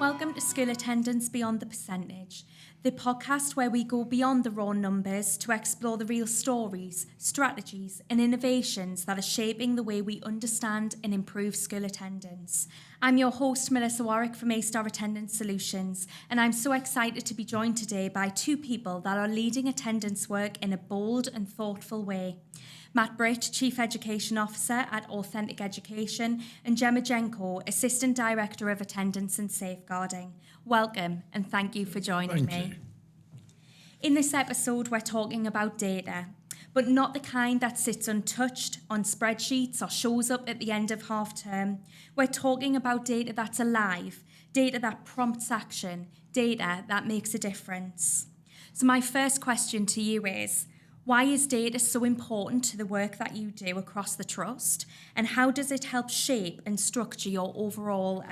Welcome to School Attendance Beyond the Percentage, the podcast where we go beyond the raw numbers to explore the real stories, strategies, and innovations that are shaping the way we understand and improve school attendance. I'm your host, Melissa Warwick from A-Star Attendance Solutions, and I'm so excited to be joined today by two people that are leading attendance work in a bold and thoughtful way. Britt, Chief Education Officer at Authentic Education, and Gemma Genco, Assistant Director of Attendance and Safeguarding. Welcome and thank you for joining me. In this episode, we're talking about data, but not the kind that sits untouched on spreadsheets or shows up at the end of half term. We're talking about data that's alive, data that prompts action, data that makes a difference. So my first question to you is, why is data so important to the work that you do across the Trust, and how does it help shape and structure your overall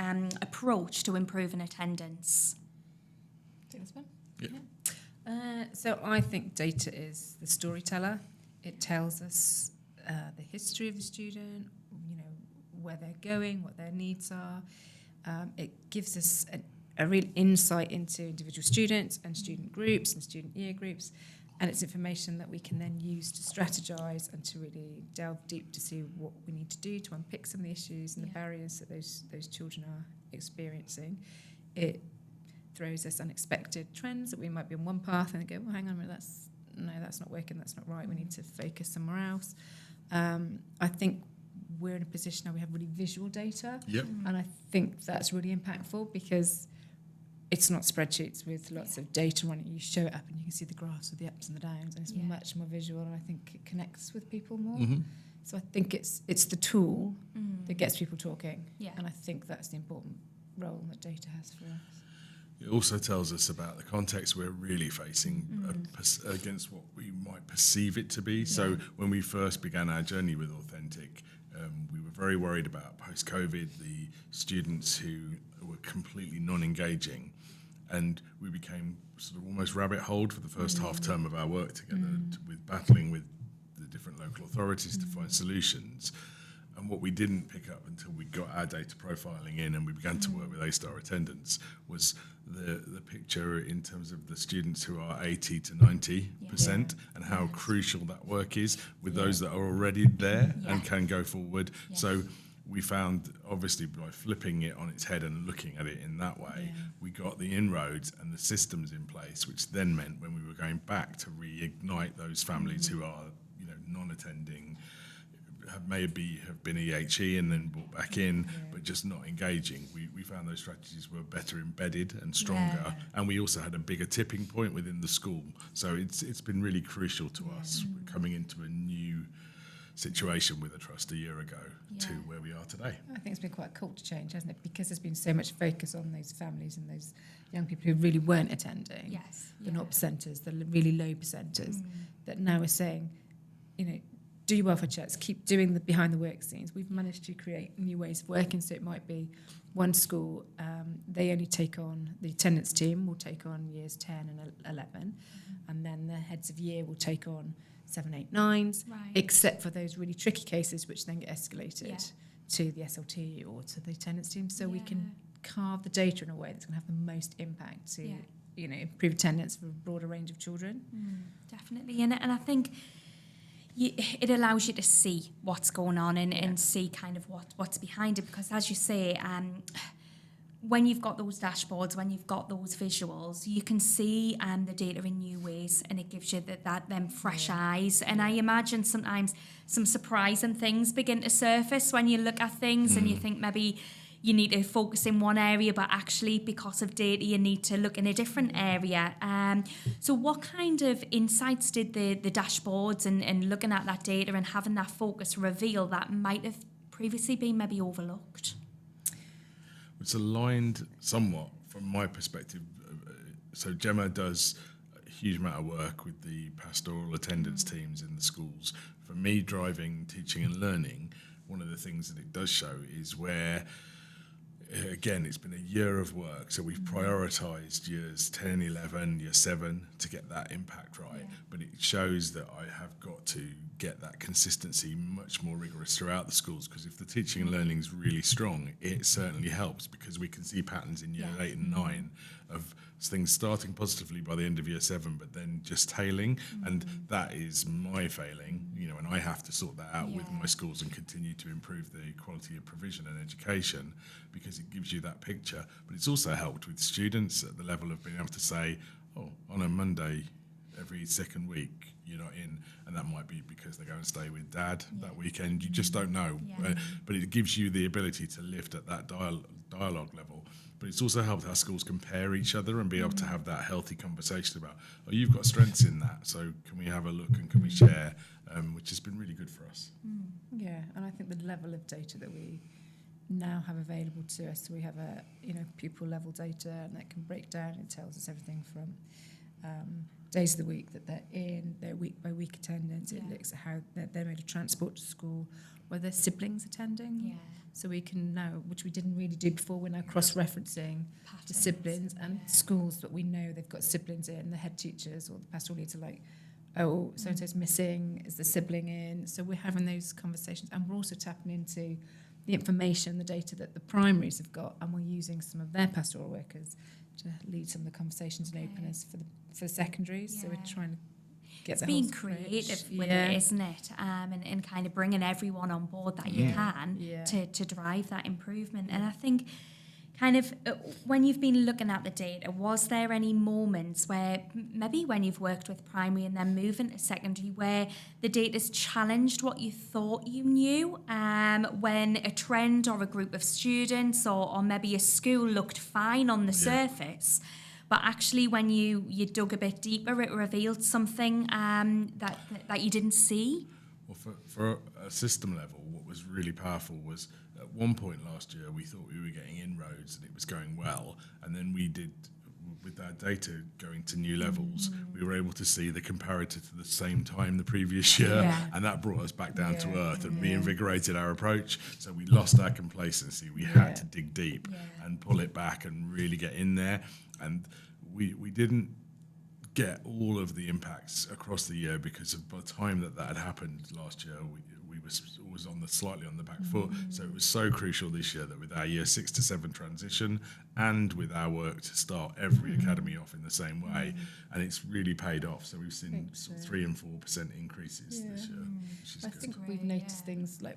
approach to improving attendance? Take this one? Yeah. So I think data is the storyteller. It tells us the history of the student, where they're going, what their needs are. It gives us a real insight into individual students and student groups and student year groups. And it's information that we can then use to strategise and to really delve deep to see what we need to do to unpick some of the issues and the barriers that those children are experiencing. It throws us unexpected trends that we might be on one path and go, well, hang on a minute, that's not working, that's not right, we need to focus somewhere else. I think we're in a position now we have really visual data. Yep. And I think that's really impactful because it's not spreadsheets with lots of data on it. You show it up and you can see the graphs with the ups and the downs, and it's much more visual, and I think it connects with people more. Mm-hmm. So I think it's the tool that gets people talking, and I think that's the important role that data has for us. It also tells us about the context we're really facing against what we might perceive it to be. So when we first began our journey with Authentic, we were very worried about post-COVID, the students who were completely non-engaging. And we became sort of almost rabbit-holed for the first half term of our work together, with battling with the different local authorities to find solutions. And what we didn't pick up until we got our data profiling in and we began to work with A-Star Attendance was the picture in terms of the students who are 80 to 90% and how crucial that work is with those that are already there and can go forward. So we found, obviously, by flipping it on its head and looking at it in that way, we got the inroads and the systems in place, which then meant when we were going back to reignite those families who are, non-attending, maybe have been EHE and then brought back in, but just not engaging. We found those strategies were better embedded and stronger, and we also had a bigger tipping point within the school. So it's been really crucial to us coming into a new situation with the Trust a year ago to where we are today. I think it's been quite a culture change, hasn't it? Because there's been so much focus on those families and those young people who really weren't attending, the 0%ers, the really low percenters, that now are saying, do your welfare checks, keep doing the behind the work scenes. We've managed to create new ways of working, so it might be one school, they only take on, the attendance team will take on years 10 and 11, and then the heads of year will take on 7, 8, 9s, except for those really tricky cases which then get escalated to the SLT or to the attendance team, so we can carve the data in a way that's going to have the most impact to improve attendance for a broader range of children. Definitely, and I think it allows you to see what's going on and see kind of what's behind it, because as you say, when you've got those dashboards, when you've got those visuals, you can see the data in new ways, and it gives you them fresh eyes. And I imagine sometimes some surprising things begin to surface when you look at things and you think maybe you need to focus in one area, but actually because of data you need to look in a different area. So what kind of insights did the dashboards and looking at that data and having that focus reveal that might have previously been maybe overlooked? It's aligned somewhat from my perspective. So Gemma does a huge amount of work with the pastoral attendance teams in the schools. For me, driving teaching and learning, one of the things that it does show is where again, it's been a year of work, so we've prioritised years 10, 11, year 7 to get that impact right. But it shows that I have got to get that consistency much more rigorous throughout the schools, because if the teaching and learning is really strong, it certainly helps, because we can see patterns in year 8 and 9 of things starting positively by the end of year 7, but then just tailing, and that is my failing, and I have to sort that out with my schools and continue to improve the quality of provision and education, because it gives you that picture. But it's also helped with students at the level of being able to say, oh, on a Monday every second week you're not in, and that might be because they go and stay with dad that weekend. You just don't know, but it gives you the ability to lift at that dialogue level. But it's also helped our schools compare each other and be able to have that healthy conversation about, oh, you've got strengths in that, so can we have a look and can we share, which has been really good for us. Yeah, and I think the level of data that we now have available to us, so we have a pupil level data, and that can break down. It tells us everything from days of the week that they're in, their week by week attendance. It looks at how they're made of transport to school, whether their siblings attending. So we can now, which we didn't really do before, we're now cross-referencing the siblings and schools that we know they've got siblings in. The head teachers or the pastoral leads are like, oh, so-and-so's missing, is the sibling in? So we're having those conversations, and we're also tapping into the information, the data that the primaries have got, and we're using some of their pastoral workers to lead some of the conversations and openness for the secondaries. So we're trying to get it's being creative with it, isn't it? And kind of bringing everyone on board that you can to drive that improvement. And I think kind of when you've been looking at the data, was there any moments where maybe when you've worked with primary and then moving to secondary where the data's challenged what you thought you knew, when a trend or a group of students or maybe a school looked fine on the surface, but actually when you dug a bit deeper, it revealed something that you didn't see? Well, for a system level, what was really powerful was at one point last year we thought we were getting inroads and it was going well, and then we did, with our data going to new levels, we were able to see the comparator to the same time the previous year, and that brought us back down to earth and reinvigorated our approach. So we lost our complacency. We had to dig deep and pull it back and really get in there. And we didn't get all of the impacts across the year, because by the time that had happened last year, we was slightly on the back foot. So it was so crucial this year that with our year 6 to 7 transition and with our work to start every academy off in the same way, and it's really paid off. So we've seen sort of 3 and 4% increases this year, which is I good. think we've noticed things like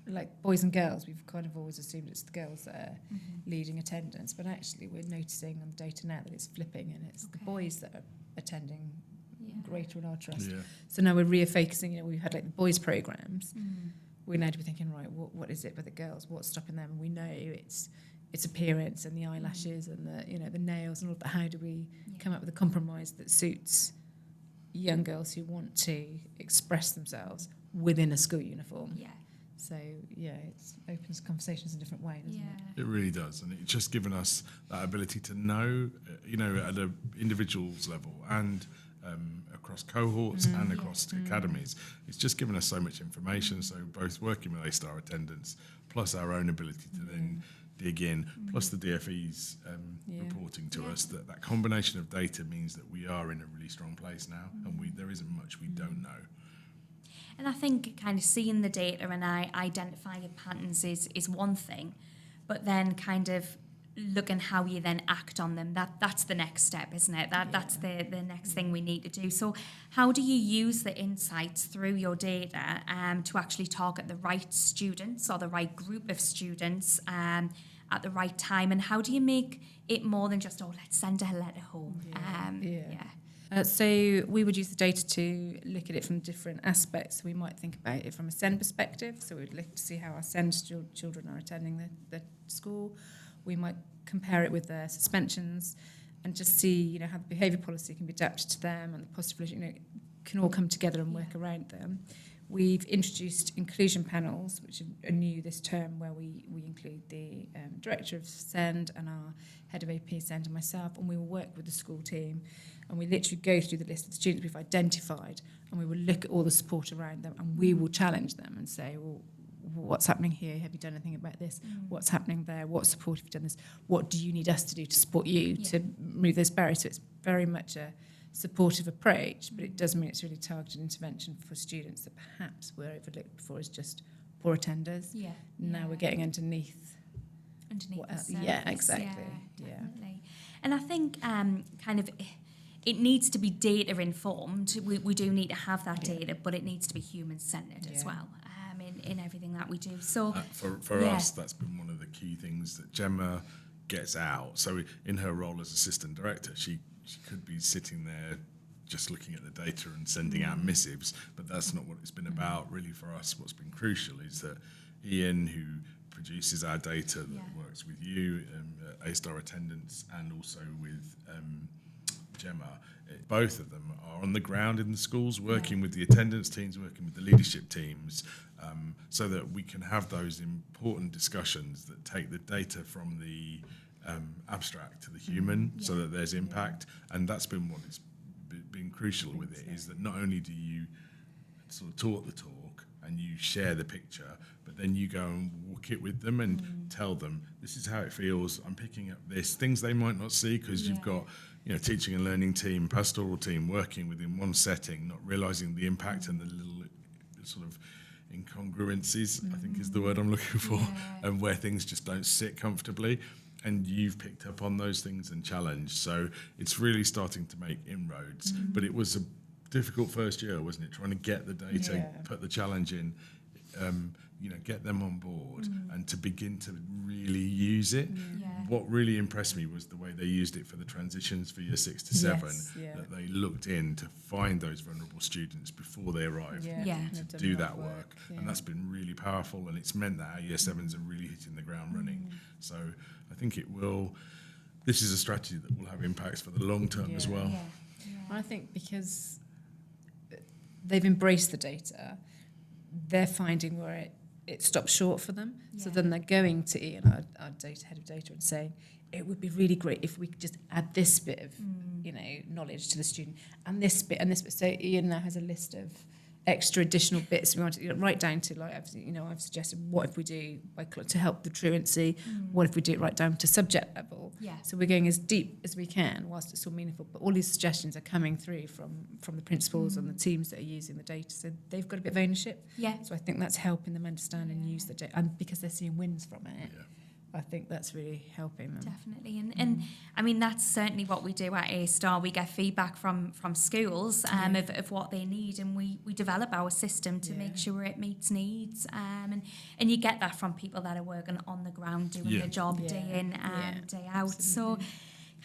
like boys and girls, we've kind of always assumed it's the girls that are leading attendance, but actually we're noticing on the data now that it's flipping, and it's the boys that are attending greater in our trust. So now we're refocusing, we've had like the boys programs. We're now to be thinking, right, what is it with the girls? What's stopping them? And we know it's appearance and the eyelashes and the nails and all of that. How do we come up with a compromise that suits young girls who want to express themselves within a school uniform? So, it opens conversations in a different way, doesn't it? It really does. And it's just given us that ability to know, at an individual's level and across cohorts and across academies. It's just given us so much information. So both working with A-star attendance, plus our own ability to then dig in, plus the DFE's reporting to us, that combination of data means that we are in a really strong place now, and there isn't much we don't know. And I think kind of seeing the data and identifying patterns is one thing, but then kind of looking how you then act on them, that's the next step, isn't it? That's the next thing we need to do. So how do you use the insights through your data to actually target the right students or the right group of students at the right time? And how do you make it more than just, let's send a letter home? So we would use the data to look at it from different aspects. We might think about it from a SEND perspective. So we'd look to see how our SEND children are attending the school. We might compare it with their suspensions and just see, how the behaviour policy can be adapted to them, and the positive, can all come together and work around them. We've introduced inclusion panels, which are new this term, where we include the director of SEND and our head of AP SEND and myself, and we will work with the school team, and we literally go through the list of the students we've identified, and we will look at all the support around them, and we will challenge them and say, well, what's happening here? Have you done anything about this? What's happening there? What support have you done this? What do you need us to do to support you to remove those barriers? So it's very much a supportive approach, but it does mean it's really targeted intervention for students that perhaps were overlooked before as just poor attenders. Yeah. Now we're getting underneath Underneath the surface. yeah, exactly. Yeah, definitely. And I think kind of it needs to be data informed. We do need to have that data, but it needs to be human centered as well in everything that we do. So for us, that's been one of the key things that Gemma gets out. So in her role as assistant director, she could be sitting there just looking at the data and sending out missives, but that's not what it's been about. Really, for us, what's been crucial is that Ian, who produces our data, that works with you, A-star attendance, and also with Gemma, both of them are on the ground in the schools, working with the attendance teams, working with the leadership teams, so that we can have those important discussions that take the data from the abstract to the human, so that there's impact. And that's been what has been crucial with it, is that not only do you sort of talk the talk and you share the picture, but then you go and walk it with them and tell them, this is how it feels, I'm picking up this, things they might not see because you've got teaching and learning team, pastoral team working within one setting, not realising the impact and the little sort of incongruencies, I think is the word I'm looking for, and where things just don't sit comfortably. And you've picked up on those things and challenged. So it's really starting to make inroads. But it was a difficult first year, wasn't it? Trying to get the data, put the challenge in, get them on board and to begin to really use it. What really impressed me was the way they used it for the transitions for year 6 to 7, that they looked in to find those vulnerable students before they arrived to do that work. And that's been really powerful, and it's meant that our year 7s are really hitting the ground running. So I think this is a strategy that will have impacts for the long term as well. I think because they've embraced the data, they're finding where it stops short for them. So then they're going to Ian, our head of data, and saying, it would be really great if we could just add this bit of knowledge to the student, and this bit and this bit. So Ian now has a list of extra additional bits we want to write down to, like I've suggested, what if we do to help the truancy, what if we do it right down to subject level. So we're going as deep as we can whilst it's all meaningful, but all these suggestions are coming through from the principals and the teams that are using the data, so they've got a bit of ownership. So I think that's helping them understand and use the data, and because they're seeing wins from it, I think that's really helping them. Definitely. And I mean, that's certainly what we do at A-Star. We get feedback from schools of what they need, and we develop our system to make sure it meets needs. And you get that from people that are working on the ground, doing their job day in and day out. Absolutely. So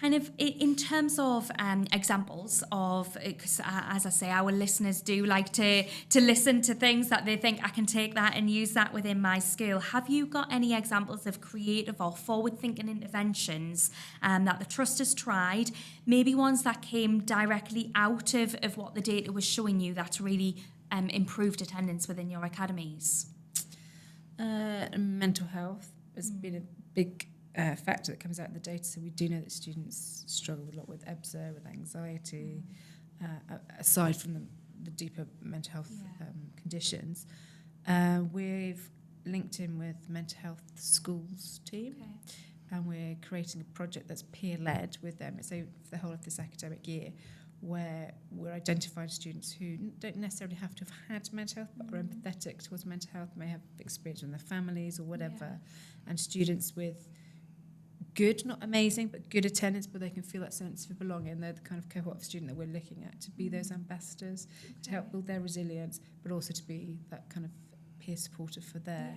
kind of in terms of examples of, because as I say, our listeners do like to listen to things that they think, I can take that and use that within my school. Have you got any examples of creative or forward-thinking interventions that the trust has tried, maybe ones that came directly out of what the data was showing you that's really improved attendance within your academies? Mental health has been a big factor that comes out in the data. So we do know that students struggle a lot with EBSA, with anxiety, aside from the deeper mental health conditions. We've linked in with mental health schools team, and we're creating a project that's peer-led with them. So for the whole of this academic year, where we're identifying students who don't necessarily have to have had mental health, but are empathetic towards mental health, may have experience in their families or whatever, and students with good, not amazing, but good attendance, but they can feel that sense of belonging. They're the kind of cohort of student that we're looking at to be those ambassadors, to help build their resilience, but also to be that kind of peer supporter for their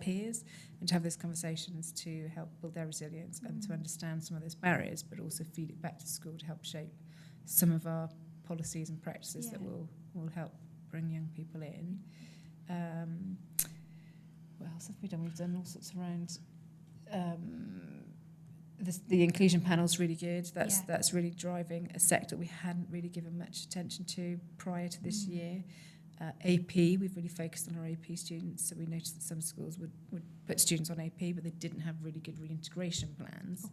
peers, and to have those conversations to help build their resilience and to understand some of those barriers, but also feed it back to school to help shape some of our policies and practices that will help bring young people in. What else have we done? We've done all sorts around. The inclusion panel's really good. That's really driving a sector we hadn't really given much attention to prior to this year. AP, we've really focused on our AP students. So we noticed that some schools would put students on AP, but they didn't have really good reintegration plans.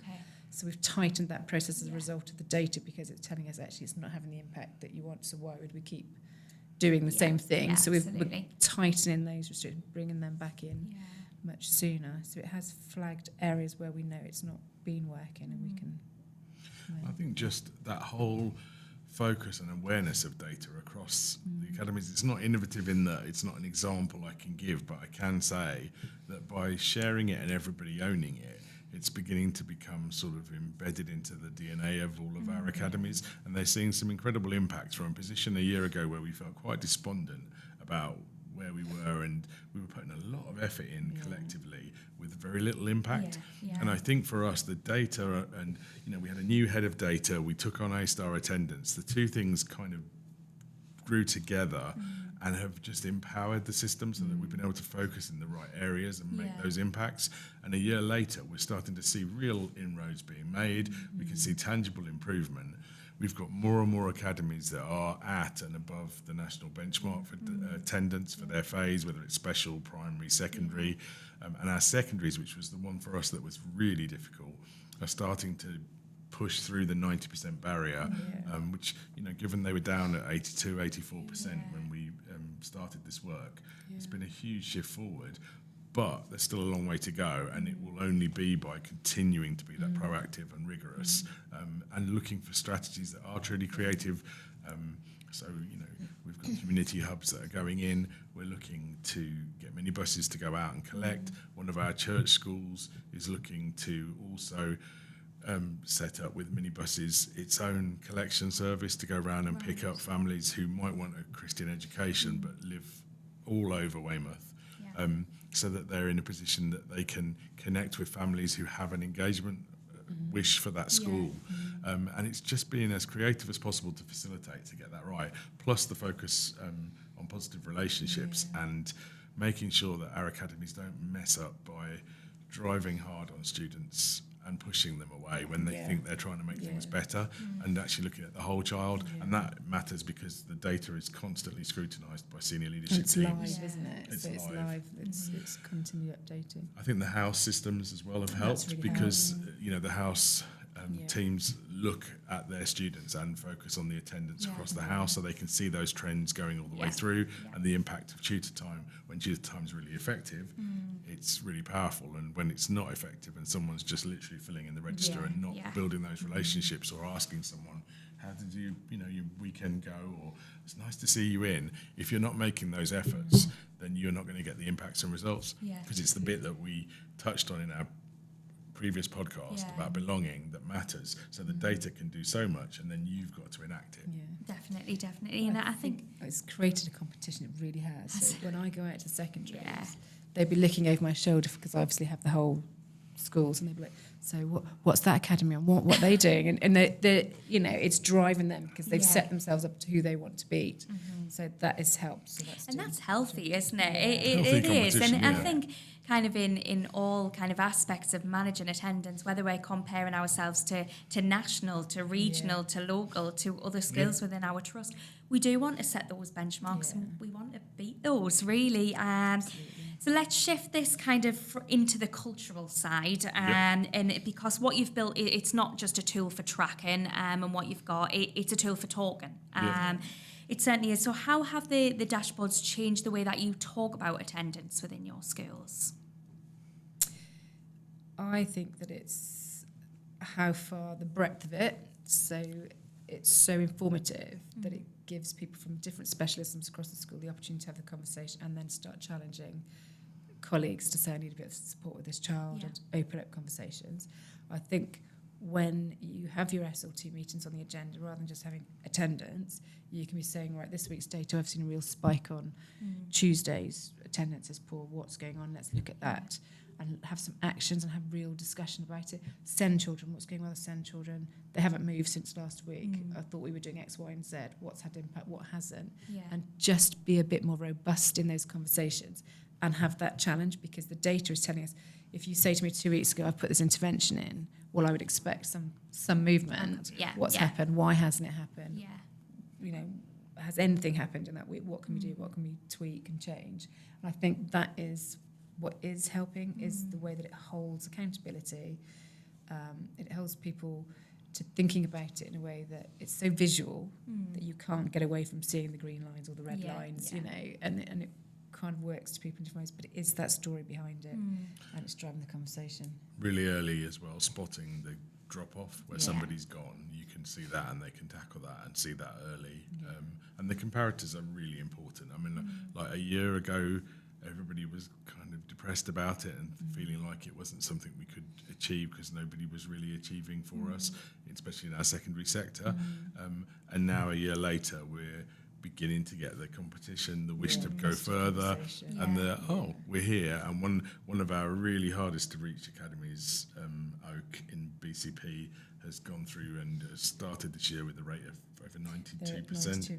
So we've tightened that process as a result of the data, because it's telling us actually it's not having the impact that you want. So why would we keep doing the same thing. Yeah, So we're absolutely. tightening those restrictions, bringing them back in Yeah. much sooner. So it has flagged areas where we know it's not been working, and we can. I think just that whole focus and awareness of data across the academies, it's not innovative in that it's not an example I can give, but I can say that by sharing it and everybody owning it, it's beginning to become sort of embedded into the DNA of all of our academies, and they're seeing some incredible impacts from a position a year ago where we felt quite despondent about where we were, and we were putting a lot of effort in collectively with very little impact. Yeah. And I think for us, the data, and we had a new head of data, we took on A-star attendance, the two things kind of grew together and have just empowered the system so that we've been able to focus in the right areas and make those impacts. And a year later, we're starting to see real inroads being made. We can see tangible improvement. We've got more and more academies that are at and above the national benchmark for attendance for their phase, whether it's special, primary, secondary. And our secondaries, which was the one for us that was really difficult, are starting to push through the 90% barrier, which, given they were down at 82, 84% when we started this work, it's been a huge shift forward. But there's still a long way to go, and it will only be by continuing to be that proactive and rigorous, and looking for strategies that are truly creative. So, we've got community hubs that are going in. We're looking to get minibuses to go out and collect. One of our church schools is looking to also set up with minibuses its own collection service to go around and pick up families who might want a Christian education but live all over Weymouth. So that they're in a position that they can connect with families who have an engagement wish for that school. And it's just being as creative as possible to facilitate, to get that right, plus the focus on positive relationships and making sure that our academies don't mess up by driving hard on students and pushing them away when they think they're trying to make things better, and actually looking at the whole child. And that matters because the data is constantly scrutinised by senior leadership It's teams. live, isn't it? It's So it's live. live. It's continually updating. I think the house systems as well have helped really because the house teams look at their students and focus on the attendance across the house, so they can see those trends going all the way through, and the impact of tutor time. When tutor time is really effective, it's really powerful, and when it's not effective and someone's just literally filling in the register and not building those relationships or asking someone, how did your weekend go, or it's nice to see you in, if you're not making those efforts, then you're not going to get the impacts and results, because it's the bit that we touched on in our previous podcast about belonging that matters. So the data can do so much, and then you've got to enact it. Definitely. And I think it's created a competition. It really has. So when I go out to secondaries, they'd be looking over my shoulder because I obviously have the whole schools, and they'd be like, "So what's that academy on? What are they doing?" And they it's driving them because they've set themselves up to who they want to beat. So that has helped. So that's healthy, isn't it? Healthy It is, and competition, I think kind of in all kind of aspects of managing attendance, whether we're comparing ourselves to national, to regional, to local, to other skills within our trust, we do want to set those benchmarks and we want to beat those, really. So let's shift this kind of into the cultural side, and because what you've built, it's not just a tool for tracking, and what you've got, it's a tool for talking. It certainly is. So how have the dashboards changed the way that you talk about attendance within your schools? I think that it's how far the breadth of it. So it's so informative that it gives people from different specialisms across the school the opportunity to have the conversation and then start challenging colleagues to say, I need a bit of support with this child, and open up conversations. I think when you have your SLT meetings on the agenda, rather than just having attendance, you can be saying, right, this week's data, I've seen a real spike on Tuesdays, attendance is poor, what's going on, let's look at that, and have some actions and have real discussion about it. Send children, what's going on with send children? They haven't moved since last week. I thought we were doing X, Y, and Z. What's had impact, what hasn't? And just be a bit more robust in those conversations and have that challenge, because the data is telling us, if you say to me 2 weeks ago, I've put this intervention in, well, I would expect some movement. What's happened? Why hasn't it happened? Has anything happened in that week? What can we do? What can we tweak and change? And I think that is what is helping, is the way that it holds accountability. It helps people to thinking about it in a way that it's so visual that you can't get away from seeing the green lines or the red lines, you know, and it kind of works to people in different ways, but it is that story behind it, and it's driving the conversation. Really early as well, spotting the drop-off where somebody's gone. You can see that, and they can tackle that and see that early. And the comparators are really important. I mean, like a year ago, everybody was kind of depressed about it and feeling like it wasn't something we could achieve because nobody was really achieving for us, especially in our secondary sector. And now a year later, we're beginning to get the competition, the wish to go further, and we're here. And one of our really hardest to reach academies, Oak in BCP, has gone through and started this year with a rate of over 92%.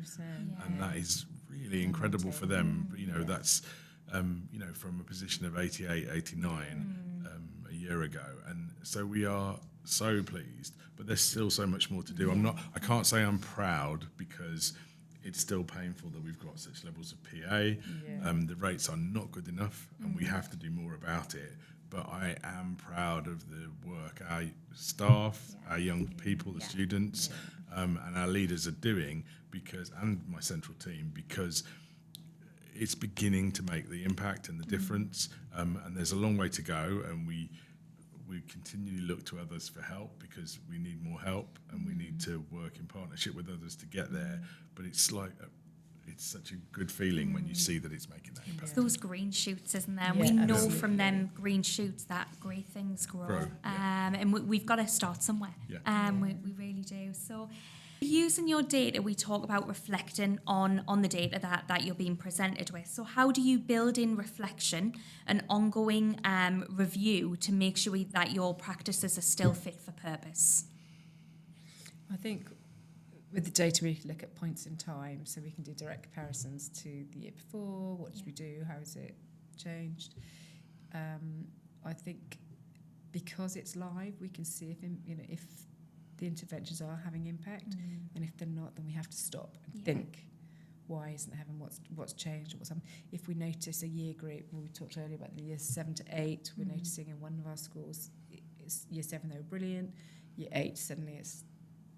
And that is really incredible for them. You know, that's you know, from a position of 88, 89 a year ago. And so we are so pleased, but there's still so much more to do. I can't say I'm proud because it's still painful that we've got such levels of PA. The rates are not good enough, and we have to do more about it. But I am proud of the work our staff, our young people, the students, and our leaders are doing, and my central team, because it's beginning to make the impact and the difference. And there's a long way to go, and we continually look to others for help because we need more help, and we need to work in partnership with others to get there. But it's like it's such a good feeling when you see that it's making that impact. It's those green shoots, isn't there? And we know from them green shoots that great things grow. And we've got to start somewhere. We really do. So using your data, we talk about reflecting on the data that you're being presented with. So how do you build in reflection and ongoing review to make sure that your practices are still fit for purpose? I think with the data, we look at points in time, so we can do direct comparisons to the year before. What did we do? How has it changed? I think because it's live, we can see if the interventions are having impact, and if they're not, then we have to stop and think, why isn't it having, what's changed, or what's happened? If we notice a year group, well, we talked earlier about the years 7 to 8, we're noticing in one of our schools, it's year 7 they were brilliant, year 8 suddenly it's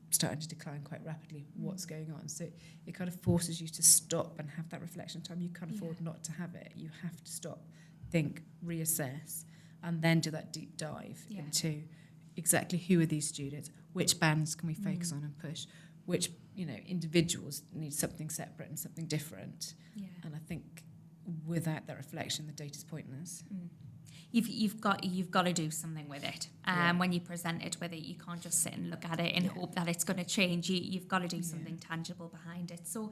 starting to decline quite rapidly. What's going on? So it kind of forces you to stop and have that reflection time. You can't afford not to have it. You have to stop, think, reassess, and then do that deep dive into exactly who are these students, which bands can we focus on and push, which individuals need something separate and something different. And I think without that reflection, the data's pointless. You've got to do something with it. When you present it with it, you can't just sit and look at it and hope that it's going to change. You've got to do something tangible behind it. So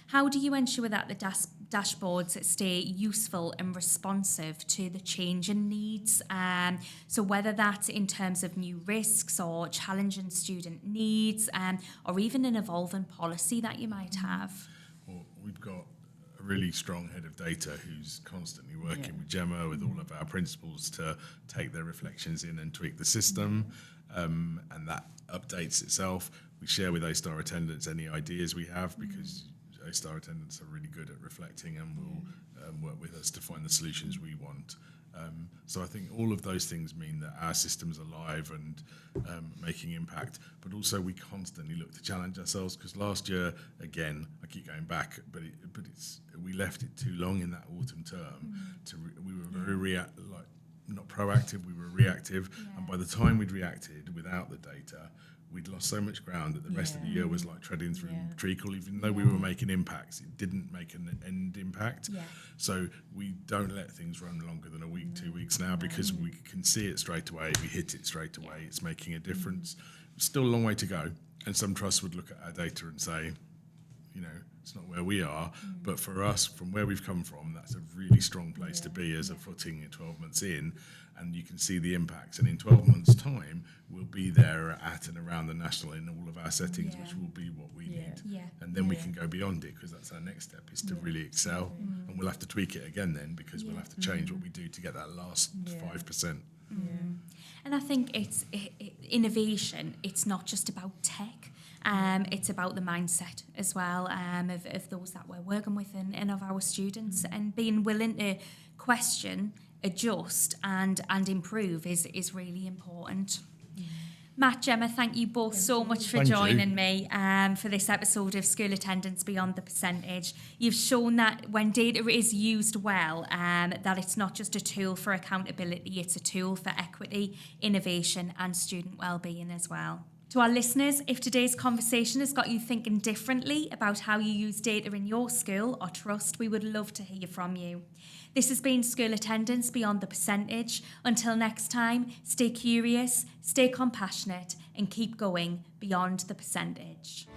how do you ensure that the dashboards stay useful and responsive to the changing needs? So whether that's in terms of new risks or challenging student needs, or even an evolving policy that you might have. Well, we've got a really strong head of data who's constantly working with Gemma, with all of our principals, to take their reflections in and tweak the system, and that updates itself. We share with A-star attendants any ideas we have, because A-star attendants are really good at reflecting and will work with us to find the solutions we want. So I think all of those things mean that our system's alive and making impact, but also we constantly look to challenge ourselves, because last year, again, I keep going back, but we left it too long in that autumn term. We were very not proactive, we were reactive, and by the time we'd reacted without the data, we'd lost so much ground that the rest of the year was like treading through treacle. Even though we were making impacts, it didn't make an end impact. So we don't let things run longer than a week, 2 weeks now, because we can see it straight away. We hit it straight away. It's making a difference. Still a long way to go. And some trusts would look at our data and say, it's not where we are. But for us, from where we've come from, that's a really strong place to be as a footing 12 months in. And you can see the impacts. And in 12 months' time, we'll be there at and around the national in all of our settings, which will be what we need. And then we can go beyond it, because that's our next step, is to really excel. And we'll have to tweak it again then, because we'll have to change what we do to get that last 5%. And I think it's innovation. It's not just about tech. It's about the mindset as well, of those that we're working with and of our students, and being willing to question, adjust and improve is really important. Matt, Gemma, thank you both so much for Thank you. joining me for this episode of School Attendance Beyond the Percentage. You've shown that when data is used well, that it's not just a tool for accountability, it's a tool for equity, innovation and student wellbeing as well. To our listeners, if today's conversation has got you thinking differently about how you use data in your school or trust, we would love to hear from you. This has been School Attendance Beyond the Percentage. Until next time, stay curious, stay compassionate, and keep going beyond the percentage.